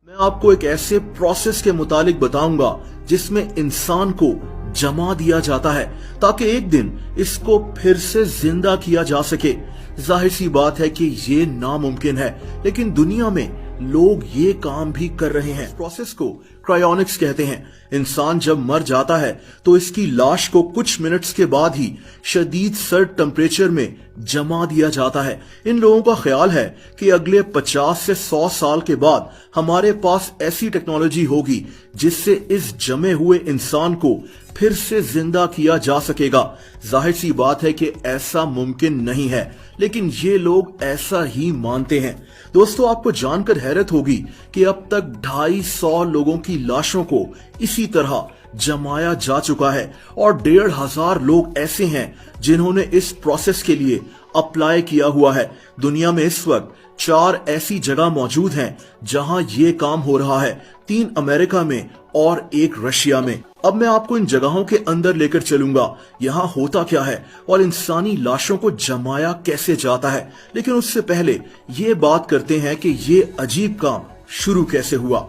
मैं आपको एक ऐसे प्रोसेस के मुतालिक बताऊंगा जिसमें इंसान को जमा दिया जाता है ताकि एक दिन इसको फिर से जिंदा किया जा सके। जाहिर सी बात है कि ये नामुमकिन है, लेकिन दुनिया में लोग ये काम भी कर रहे हैं। इस प्रोसेस को क्रायोनिक्स कहते हैं। इंसान जब मर जाता है तो इसकी लाश को कुछ मिनट्स के बाद ही शदीद सर्द टेम्परेचर में जमा दिया जाता है। इन लोगों का ख्याल है कि अगले 50 से 100 साल के बाद हमारे पास ऐसी टेक्नोलॉजी होगी जिससे इस जमे हुए इंसान को फिर से जिंदा किया जा सकेगा। जाहिर सी बात है कि ऐसा मुमकिन नहीं है, लेकिन ये लोग ऐसा ही मानते हैं। दोस्तों, आपको जानकर हैरत होगी कि अब तक 250 लोगों की लाशों को इसी तरह जमाया जा चुका है और 1,500 लोग ऐसे हैं जिन्होंने इस प्रोसेस के लिए अप्लाई किया हुआ है। दुनिया में इस वक्त 4 ऐसी जगह मौजूद हैं जहां ये काम हो रहा है, 3 अमेरिका में और 1 रशिया में। अब मैं आपको इन जगहों के अंदर लेकर चलूंगा, यहाँ होता क्या है और इंसानी लाशों को जमाया कैसे जाता है। लेकिन उससे पहले ये बात करते हैं कि ये अजीब काम शुरू कैसे हुआ।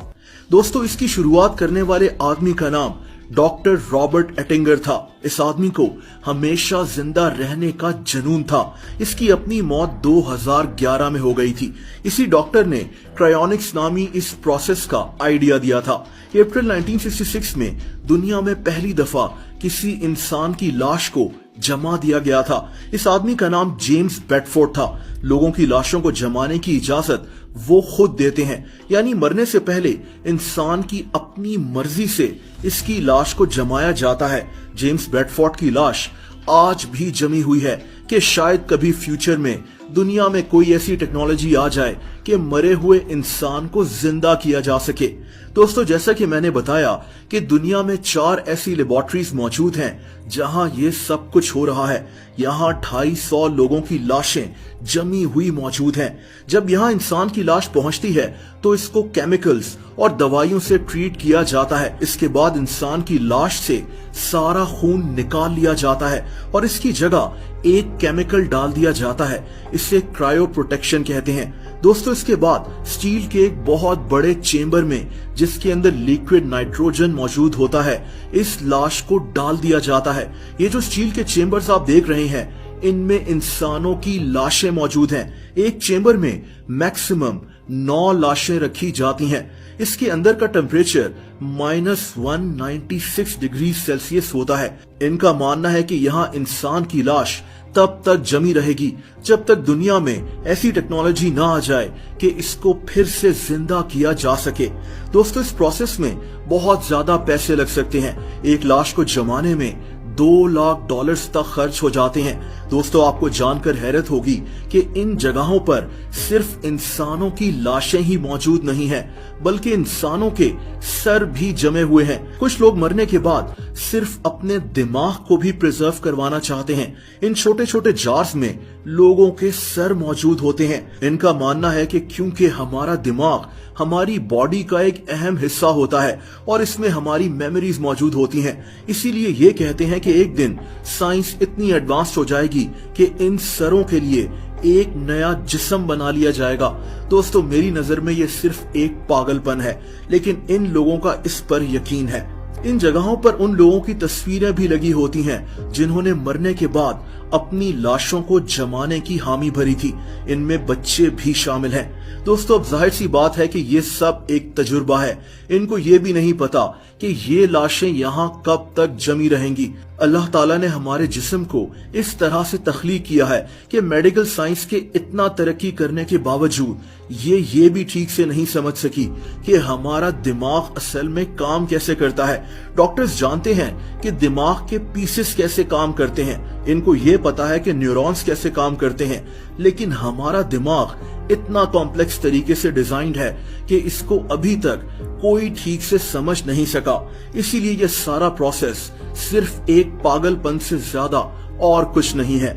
दोस्तों, इसकी शुरुआत करने वाले आदमी का नाम डॉक्टर रॉबर्ट एटिंगर था। इस आदमी को हमेशा जिंदा रहने का जुनून था। इसकी अपनी मौत 2011 में हो गई थी। इसी डॉक्टर ने क्रायोनिक्स नामी इस प्रोसेस का आइडिया दिया था। अप्रैल 1966 में दुनिया में पहली दफा किसी इंसान की लाश को जमा दिया गया था। इस आदमी का नाम जेम्स बेडफोर्ड था। लोगों की लाशों को जमाने की इजाजत वो खुद देते हैं, यानी मरने से पहले इंसान की अपनी मर्जी से इसकी लाश को जमाया जाता है। जेम्स बेडफोर्ड की लाश आज भी जमी हुई है कि शायद कभी फ्यूचर में दुनिया में कोई ऐसी टेक्नोलॉजी आ जाए कि मरे हुए इंसान को जिंदा किया जा सके। दोस्तों, जैसा कि मैंने बताया कि दुनिया में 4 ऐसी लेबोरेटरीज मौजूद हैं जहां ये सब कुछ हो रहा है। यहाँ 250 लोगों की लाशें जमी हुई मौजूद हैं। जब यहाँ इंसान की लाश पहुंचती है तो इसको केमिकल्स और दवाइयों से ट्रीट किया जाता है। इसके बाद इंसान की लाश से सारा खून निकाल लिया जाता है और इसकी जगह एक केमिकल डाल दिया जाता है। इसे क्रायो प्रोटेक्शन कहते हैं। दोस्तों, इसके बाद स्टील के एक बहुत बड़े चेंबर में, जिसके अंदर लिक्विड नाइट्रोजन मौजूद होता है, इस लाश को डाल दिया जाता है। ये जो स्टील के चेंबर्स आप देख रहे हैं, इनमें इंसानों की लाशें मौजूद हैं। एक चेंबर में मैक्सिमम 9 लाशें रखी जाती हैं। इसके अंदर का टेम्परेचर -196 डिग्री सेल्सियस होता है। इनका मानना है कि यहाँ इंसान की लाश तब तक जमी रहेगी जब तक दुनिया में ऐसी टेक्नोलॉजी ना आ जाए कि इसको फिर से जिंदा किया जा सके। दोस्तों, इस प्रोसेस में बहुत ज्यादा पैसे लग सकते हैं। एक लाश को जमाने में $2 लाख तक खर्च हो जाते हैं। दोस्तों, आपको जानकर हैरत होगी कि इन जगहों पर सिर्फ इंसानों की लाशें ही मौजूद नहीं हैं, बल्कि इंसानों के सर भी जमे हुए हैं। कुछ लोग मरने के बाद सिर्फ अपने दिमाग को भी प्रिजर्व करवाना चाहते हैं। इन छोटे छोटे जार्स में लोगों के सर मौजूद होते हैं। इनका मानना है कि क्योंकि हमारा दिमाग हमारी बॉडी का एक अहम हिस्सा होता है और इसमें हमारी मेमोरीज मौजूद होती हैं, इसीलिए ये कहते हैं कि एक दिन साइंस इतनी एडवांस हो जाएगी कि इन सरों के लिए एक नया जिस्म बना लिया जाएगा। दोस्तों, मेरी नजर में ये सिर्फ एक पागलपन है, लेकिन इन लोगों का इस पर यकीन है। इन जगहों पर उन लोगों की तस्वीरें भी लगी होती हैं जिन्होंने मरने के बाद अपनी लाशों को जमाने की हामी भरी थी। इनमें बच्चे भी शामिल हैं। दोस्तों, अब जाहिर सी बात है कि ये सब एक तजुर्बा है। इनको ये भी नहीं पता कि ये लाशें यहाँ कब तक जमी रहेंगी। अल्लाह ताला ने हमारे जिस्म को इस तरह से तख्लीक किया है कि मेडिकल साइंस के इतना तरक्की करने के बावजूद ये भी ठीक से नहीं समझ सकी कि हमारा दिमाग असल में काम कैसे करता है। डॉक्टर्स जानते हैं कि दिमाग के पीसेस कैसे काम करते हैं, इनको ये पता है कि न्यूरॉन्स कैसे काम करते हैं, लेकिन हमारा दिमाग इतना कॉम्प्लेक्स तरीके से डिजाइंड है कि इसको अभी तक कोई ठीक से समझ नहीं सका। इसीलिए ये सारा प्रोसेस सिर्फ एक पागलपन से ज्यादा और कुछ नहीं है।